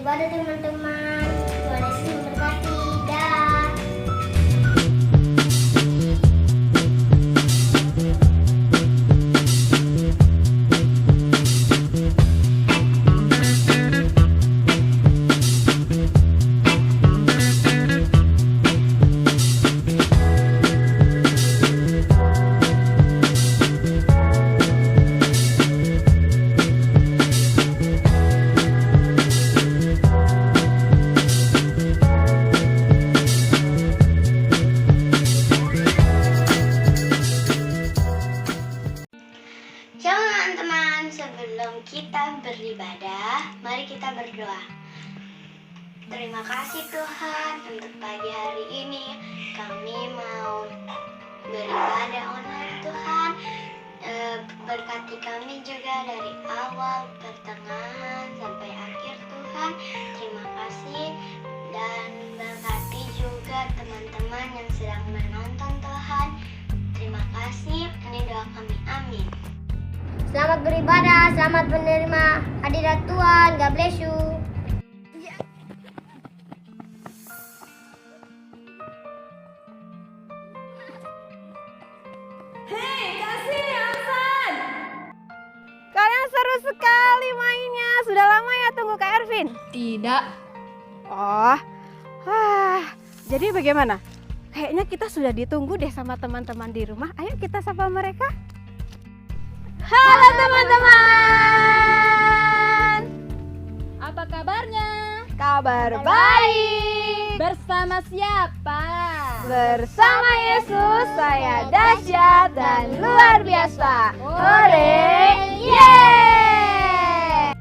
beribadah teman-teman. Tuhan Yesus memberkati. Dah. Shalom teman-teman, sebelum kita beribadah, mari kita berdoa. Terima kasih Tuhan untuk pagi hari ini. Kami mau beribadah online Tuhan. Berkati kami juga dari awal, pertengahan, sampai akhir Tuhan. Terima kasih. Dan berkati juga teman-teman yang sedang menonton Tuhan. Terima kasih. Ini doa kami. Amin. Selamat beribadah, selamat menerima hadirat Tuhan. God bless you. Hei, kasih Hasan. Kalian seru sekali mainnya. Sudah lama ya tunggu Kak Ervin? Tidak. Oh, jadi bagaimana? Kayaknya kita sudah ditunggu deh sama teman-teman di rumah. Ayo kita sapa mereka. Halo teman-teman. Apa kabarnya? Kabar baik. Bersama siapa? Bersama Yesus saya dahsyat dan luar biasa. Hore! Yeay!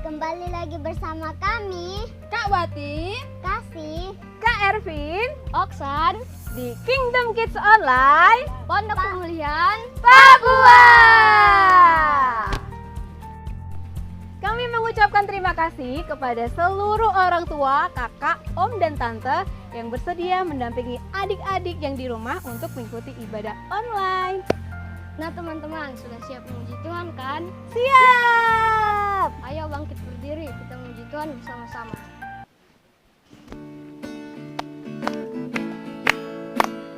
Kembali lagi bersama kami, Kak Wati, Kasih, Kak Ervin Oksan, di Kingdom Kids Online Pondok Pemulihan. Papua. Kami mengucapkan terima kasih kepada seluruh orang tua, kakak, om, dan tante yang bersedia mendampingi adik-adik yang di rumah untuk mengikuti ibadah online. Nah teman-teman, sudah siap memuji Tuhan kan? Siap! Ayo bangkit berdiri, kita memuji Tuhan bersama-sama.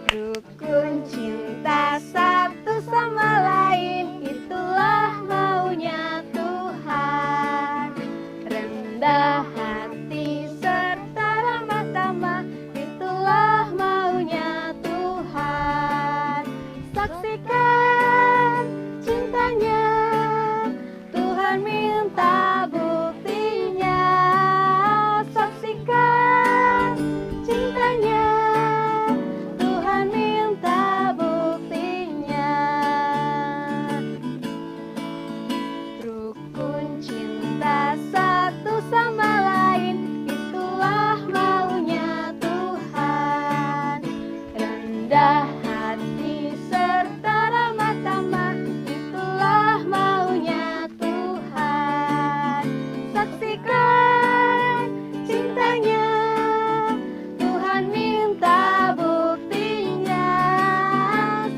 Rukun cinta satu sama lain, itulah maunya Tuhan. Rendah hati serta ramah tamah, itulah maunya Tuhan. Saksikan cintanya, Tuhan minta buktinya. Saksikan cintanya, Tuhan minta buktinya. Rukun cinta satu sama lain, itulah maunya Tuhan. Rendah hati serta ramah tamah, itulah maunya Tuhan. Saksikan cintanya, Tuhan minta buktinya.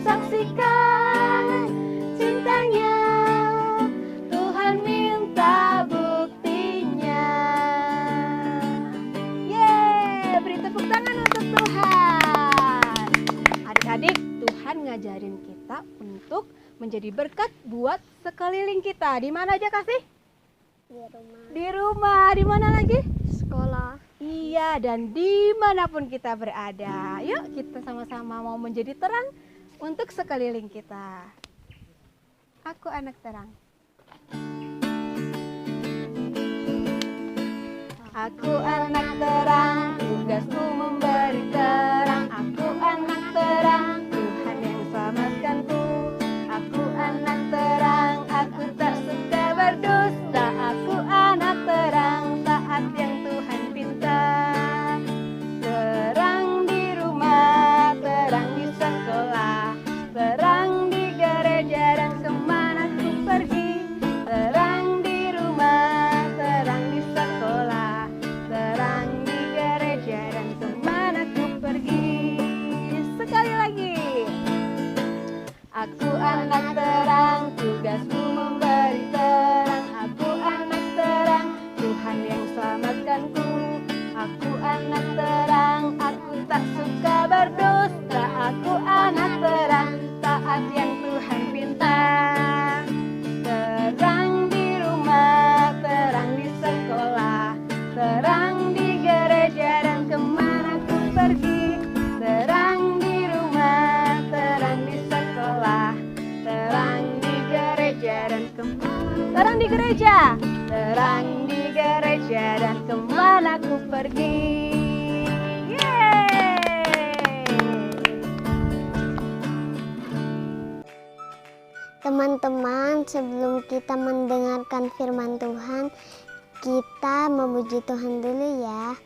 Saksikan cintanya, Tuhan minta buktinya. Yeay, beri tepuk tangan untuk Tuhan. Adik-adik, Tuhan ngajarin kita untuk menjadi berkat buat sekeliling kita. Di mana aja kasih? di rumah, Di rumah. Di mana lagi? sekolah. Iya, dan dimanapun kita berada. Yuk kita sama-sama mau menjadi terang untuk sekeliling kita. Aku anak terang. Aku anak terang, tugasku memberi terang. Aku anak terang, Tuhan yang selamatkanku. Aku anak terang, aku tak suka berdusta. Aku anak terang, taat yang Tuhan pinta. Terang di rumah, terang di sekolah, terang di gereja dan kemana ku pergi. Terang di rumah, terang di sekolah, terang di gereja dan kemana ku pergi. Sekali lagi. Aku anak terang, tugasku memberi terang. Aku anak terang, Tuhan yang selamatkan. terang di gereja, terang di gereja dan kemana ku pergi. Teman-teman, sebelum kita mendengarkan firman Tuhan, kita memuji Tuhan dulu ya.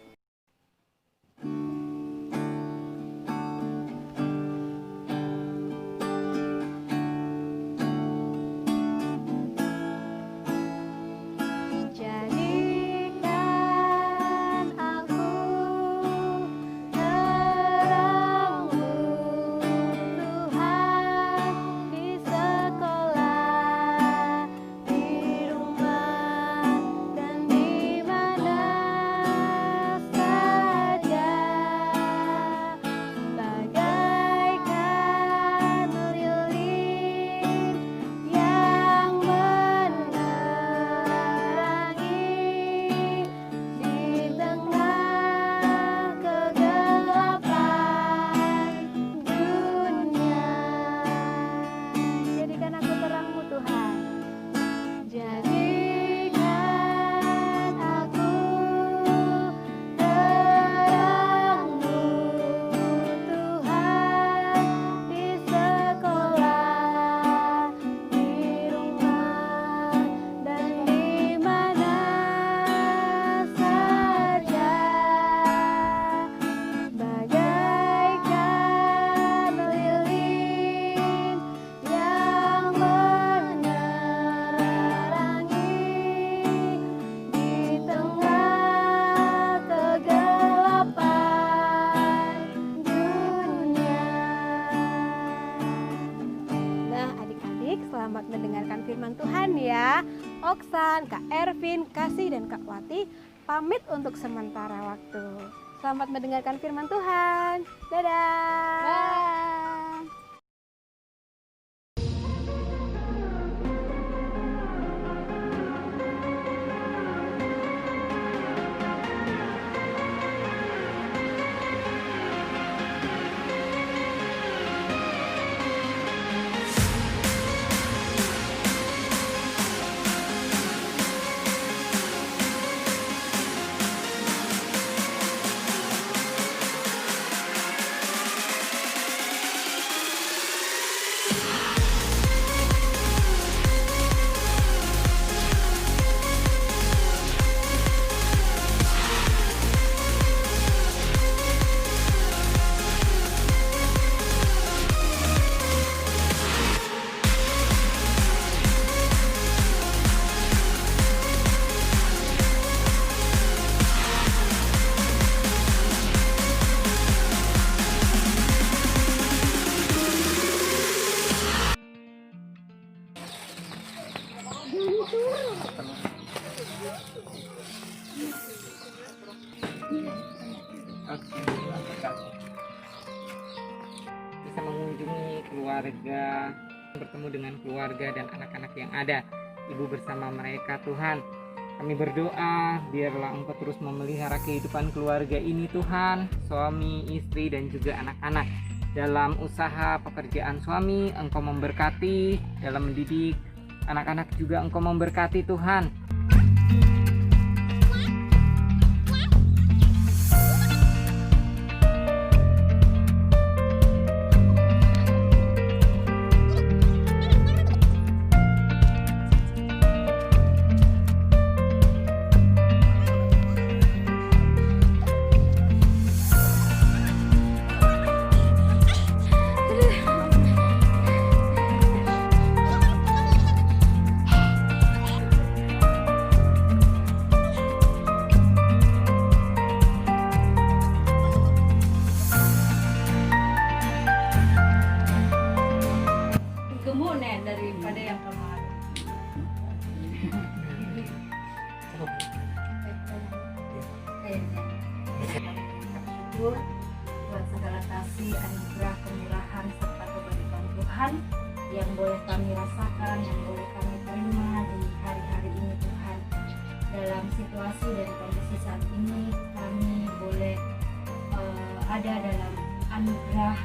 Jadikan aku terangmu Tuhan, di sekolah, di rumah, dan di mana saja, bagaikan lilin yang menerangi di tengah kegelapan dunia. Jadikan aku terangmu Tuhan. Jadikan aku terangmu Tuhan, di sekolah, di rumah, dan di mana saja, bagaikan lilin yang menerangi di tengah kegelapan dunia. Nah, adik-adik, selamat mendengarkan firman Tuhan ya. Oksan, Kak Ervin, Kasih, dan Kak Wati pamit untuk sementara waktu. Selamat mendengarkan firman Tuhan. Dadah. Bisa mengunjungi keluarga, bertemu dengan keluarga dan anak-anak yang ada. Ibu bersama mereka, Tuhan. Kami berdoa, biarlah Engkau terus memelihara kehidupan keluarga ini, Tuhan. Suami, istri, dan juga anak-anak. Dalam usaha pekerjaan suami, Engkau memberkati. Dalam mendidik anak-anak juga Engkau memberkati, Tuhan. Daripada yang kemarin. Buat segala kasih, anugerah, kemurahan, serta kebaikan Tuhan yang boleh kami rasakan, yang boleh kami terima di hari-hari ini Tuhan. Dalam situasi dan kondisi saat ini, kami boleh ada dalam anugerah.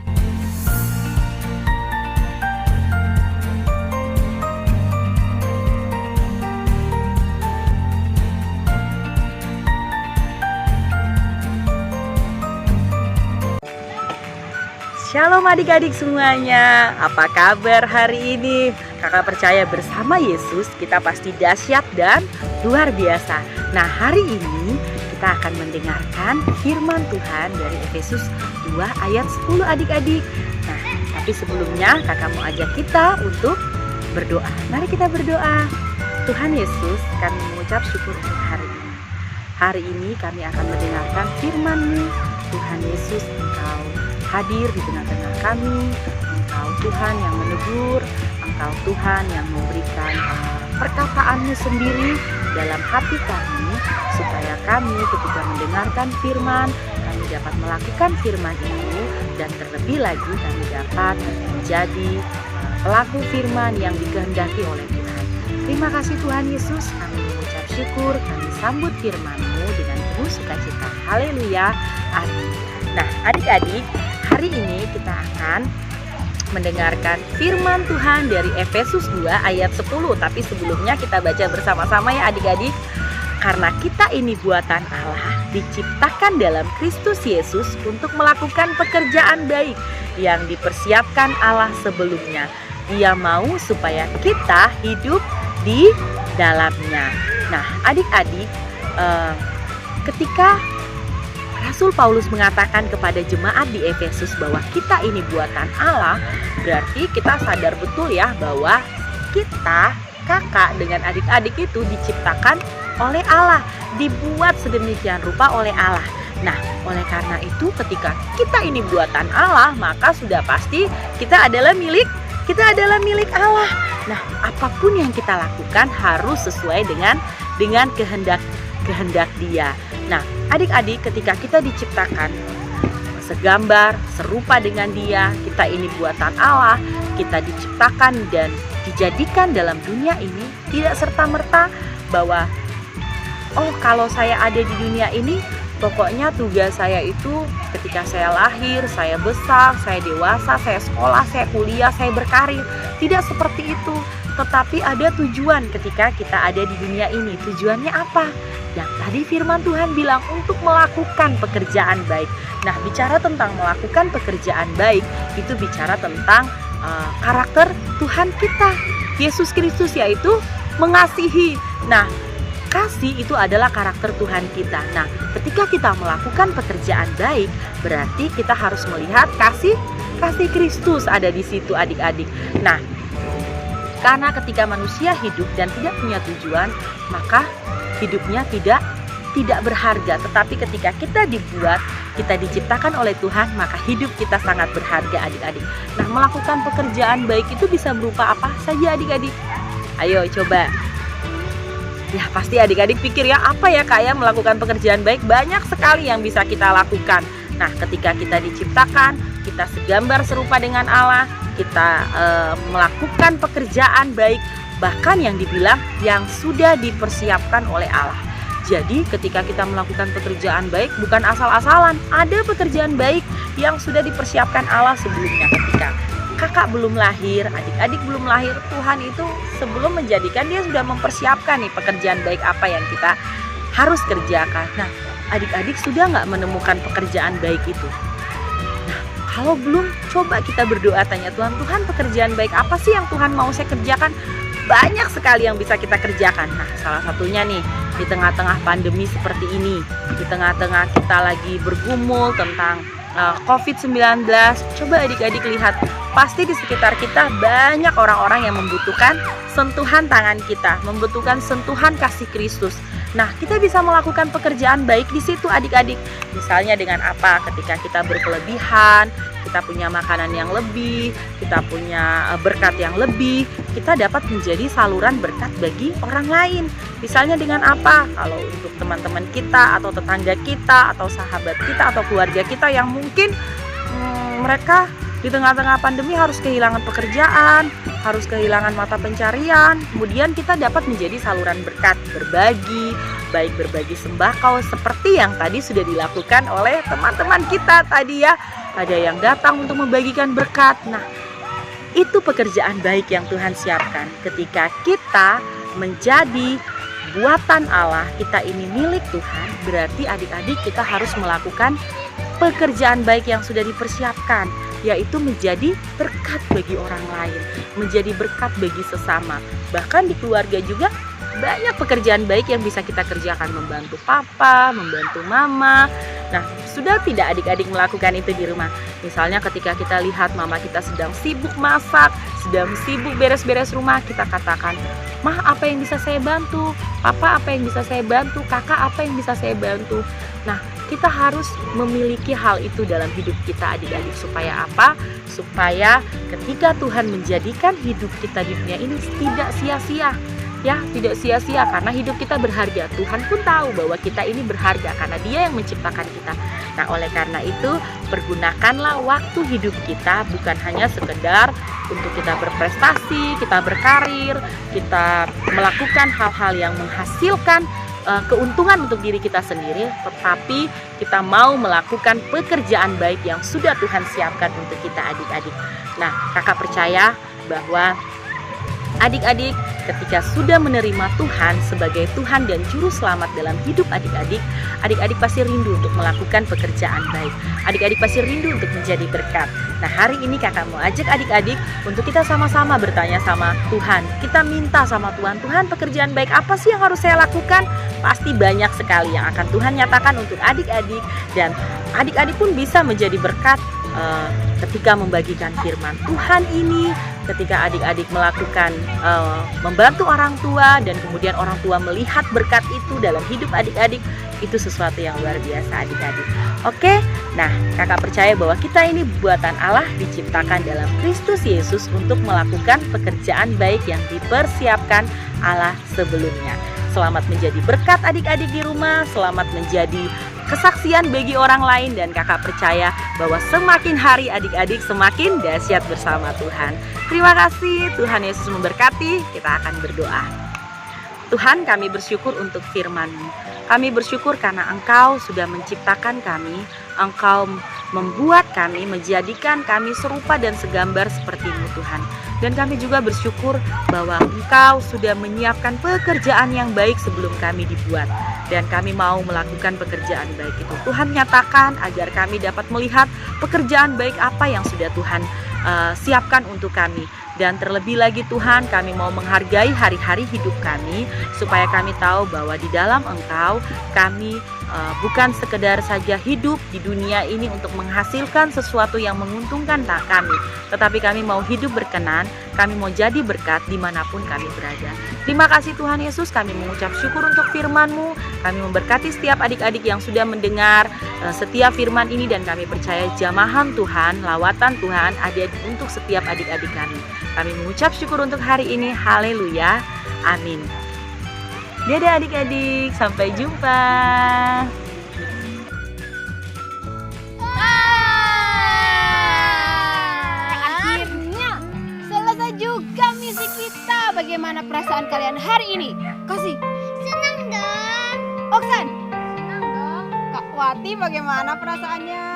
Shalom adik-adik semuanya. Apa kabar hari ini? Kakak percaya bersama Yesus kita pasti dahsyat dan luar biasa. Nah, hari ini kita akan mendengarkan firman Tuhan dari Efesus 2 ayat 10 adik-adik. Nah, tapi sebelumnya kakak mau ajak kita untuk berdoa. Mari kita berdoa. Tuhan Yesus, kami mengucap syukur untuk hari ini. Hari ini kami akan mendengarkan firman-Mu. Tuhan Yesus, Engkau hadir di tengah-tengah kami. Engkau Tuhan yang menegur, Engkau Tuhan yang memberikan perkataan-Mu sendiri dalam hati kami, supaya kami ketika mendengarkan firman, kami dapat melakukan firman itu, dan terlebih lagi kami dapat menjadi pelaku firman yang dikehendaki oleh Tuhan. Terima kasih Tuhan Yesus, kami mengucap syukur, kami sambut firman-Mu dengan penuh sukacita. Haleluya, amin. Nah adik-adik, hari ini kita akan mendengarkan firman Tuhan dari Efesus 2 ayat 10. Tapi sebelumnya kita baca bersama-sama ya adik-adik. Karena kita ini buatan Allah, diciptakan dalam Kristus Yesus untuk melakukan pekerjaan baik yang dipersiapkan Allah sebelumnya. Dia mau supaya kita hidup di dalamnya. Nah adik-adik, ketika Rasul Paulus mengatakan kepada jemaat di Efesus bahwa kita ini buatan Allah, berarti kita sadar betul ya bahwa kita, kakak dengan adik-adik itu diciptakan oleh Allah, dibuat sedemikian rupa oleh Allah. Nah, oleh karena itu ketika kita ini buatan Allah, maka sudah pasti kita adalah milik Allah. Nah, apapun yang kita lakukan harus sesuai dengan kehendak Dia. Nah, adik-adik, ketika kita diciptakan segambar, serupa dengan Dia, kita ini buatan Allah, kita diciptakan dan dijadikan dalam dunia ini tidak serta-merta bahwa kalau saya ada di dunia ini, pokoknya tugas saya itu ketika saya lahir, saya besar, saya dewasa, saya sekolah, saya kuliah, saya berkarir. Tidak seperti itu. Tetapi ada tujuan ketika kita ada di dunia ini. Tujuannya apa? Yang tadi firman Tuhan bilang untuk melakukan pekerjaan baik. Nah, bicara tentang melakukan pekerjaan baik, itu bicara tentang karakter Tuhan kita, Yesus Kristus, yaitu mengasihi. Nah, kasih itu adalah karakter Tuhan kita. Nah, ketika kita melakukan pekerjaan baik, berarti kita harus melihat kasih Kristus ada di situ adik-adik. Nah, karena ketika manusia hidup dan tidak punya tujuan, maka hidupnya tidak berharga. Tetapi ketika kita dibuat, kita diciptakan oleh Tuhan, maka hidup kita sangat berharga adik-adik. Nah, melakukan pekerjaan baik itu bisa berupa apa saja adik-adik? Ayo coba. Ya pasti adik-adik pikir ya, apa ya kayak melakukan pekerjaan baik? Banyak sekali yang bisa kita lakukan. Nah, ketika kita diciptakan, kita segambar serupa dengan Allah, kita melakukan pekerjaan baik, bahkan yang dibilang yang sudah dipersiapkan oleh Allah. Jadi ketika kita melakukan pekerjaan baik bukan asal-asalan, ada pekerjaan baik yang sudah dipersiapkan Allah sebelumnya. Ketika kakak belum lahir, adik-adik belum lahir, Tuhan itu sebelum menjadikan Dia sudah mempersiapkan nih pekerjaan baik apa yang kita harus kerjakan. Nah, adik-adik sudah nggak menemukan pekerjaan baik itu? Nah, kalau belum, coba kita berdoa tanya Tuhan, pekerjaan baik apa sih yang Tuhan mau saya kerjakan? Banyak sekali yang bisa kita kerjakan. Nah, salah satunya nih, di tengah-tengah pandemi seperti ini, di tengah-tengah kita lagi bergumul tentang COVID-19, coba adik-adik lihat, pasti di sekitar kita banyak orang-orang yang membutuhkan sentuhan tangan kita, membutuhkan sentuhan kasih Kristus. Nah, kita bisa melakukan pekerjaan baik di situ adik-adik. Misalnya dengan apa? Ketika kita berkelebihan, kita punya makanan yang lebih, kita punya berkat yang lebih, kita dapat menjadi saluran berkat bagi orang lain. Misalnya dengan apa? Kalau untuk teman-teman kita atau tetangga kita atau sahabat kita atau keluarga kita yang mungkin mereka di tengah-tengah pandemi harus kehilangan pekerjaan, harus kehilangan mata pencarian, kemudian kita dapat menjadi saluran berkat, berbagi, baik berbagi sembako seperti yang tadi sudah dilakukan oleh teman-teman kita tadi ya. Ada yang datang untuk membagikan berkat. Nah, itu pekerjaan baik yang Tuhan siapkan. Ketika kita menjadi buatan Allah, kita ini milik Tuhan, berarti adik-adik kita harus melakukan pekerjaan baik yang sudah dipersiapkan. yaitu menjadi berkat bagi orang lain, menjadi berkat bagi sesama. Bahkan di keluarga juga banyak pekerjaan baik yang bisa kita kerjakan, membantu papa, membantu mama. Nah, sudah tidak adik-adik melakukan itu di rumah? Misalnya ketika kita lihat mama kita sedang sibuk masak, sedang sibuk beres-beres rumah, kita katakan, "Mah, apa yang bisa saya bantu? Papa, apa yang bisa saya bantu? Kakak, apa yang bisa saya bantu?" Nah, kita harus memiliki hal itu dalam hidup kita, adik-adik. Supaya apa? Supaya ketika Tuhan menjadikan hidup kita di dunia ini tidak sia-sia. Ya, tidak sia-sia, karena hidup kita berharga. Tuhan pun tahu bahwa kita ini berharga karena Dia yang menciptakan kita. Nah, oleh karena itu, pergunakanlah waktu hidup kita bukan hanya sekedar untuk kita berprestasi, kita berkarir, kita melakukan hal-hal yang menghasilkan keuntungan untuk diri kita sendiri, tetapi kita mau melakukan pekerjaan baik yang sudah Tuhan siapkan untuk kita, adik-adik. Nah, kakak percaya bahwa adik-adik ketika sudah menerima Tuhan sebagai Tuhan dan Juru Selamat dalam hidup adik-adik, adik-adik pasti rindu untuk melakukan pekerjaan baik. Adik-adik pasti rindu untuk menjadi berkat. Nah, hari ini kakak mau ajak adik-adik untuk kita sama-sama bertanya sama Tuhan. Kita minta sama Tuhan, Tuhan, pekerjaan baik apa sih yang harus saya lakukan? Pasti banyak sekali yang akan Tuhan nyatakan untuk adik-adik, dan adik-adik pun bisa menjadi berkat ketika membagikan firman Tuhan ini, ketika adik-adik melakukan membantu orang tua, dan kemudian orang tua melihat berkat itu dalam hidup adik-adik. Itu sesuatu yang luar biasa, adik-adik. Oke, nah kakak percaya bahwa kita ini buatan Allah, diciptakan dalam Kristus Yesus untuk melakukan pekerjaan baik yang dipersiapkan Allah sebelumnya. Selamat menjadi berkat adik-adik di rumah, selamat menjadi kesaksian bagi orang lain, dan kakak percaya bahwa semakin hari adik-adik semakin dahsyat bersama Tuhan. Terima kasih, Tuhan Yesus memberkati. Kita akan berdoa. Tuhan, kami bersyukur untuk firman-Mu. Kami bersyukur karena Engkau sudah menciptakan kami, Engkau membuat kami, menjadikan kami serupa dan segambar seperti-Mu, Tuhan. Dan kami juga bersyukur bahwa Engkau sudah menyiapkan pekerjaan yang baik sebelum kami dibuat. Dan kami mau melakukan pekerjaan baik itu. Tuhan nyatakan agar kami dapat melihat pekerjaan baik apa yang sudah Tuhan siapkan untuk kami. Dan terlebih lagi Tuhan, kami mau menghargai hari-hari hidup kami, supaya kami tahu bahwa di dalam Engkau kami bukan sekedar saja hidup di dunia ini untuk menghasilkan sesuatu yang menguntungkan kami, tetapi kami mau hidup berkenan, kami mau jadi berkat dimanapun kami berada. Terima kasih Tuhan Yesus, kami mengucap syukur untuk firman-Mu. Kami memberkati setiap adik-adik yang sudah mendengar setiap firman ini, dan kami percaya jamahan Tuhan, lawatan Tuhan ada untuk setiap adik-adik kami. Kami mengucap syukur untuk hari ini. Haleluya. Amin. Dadah adik-adik, sampai jumpa. Akhirnya selesai juga misi kita. Bagaimana perasaan kalian hari ini? Kasih. Senang dong. Oksan. Senang dong. Kak Wati bagaimana perasaannya?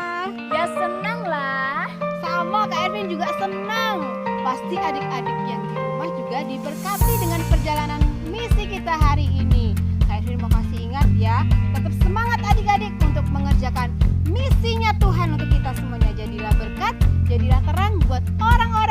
Ya senang lah. Sama Kak Erwin juga senang. Pasti adik-adik yang di rumah juga diberkati dengan perjalanan misi kita hari ini. Kak Erwin mau kasih ingat ya, tetap semangat adik-adik untuk mengerjakan misinya Tuhan untuk kita semuanya. Jadilah berkat, jadilah terang buat orang-orang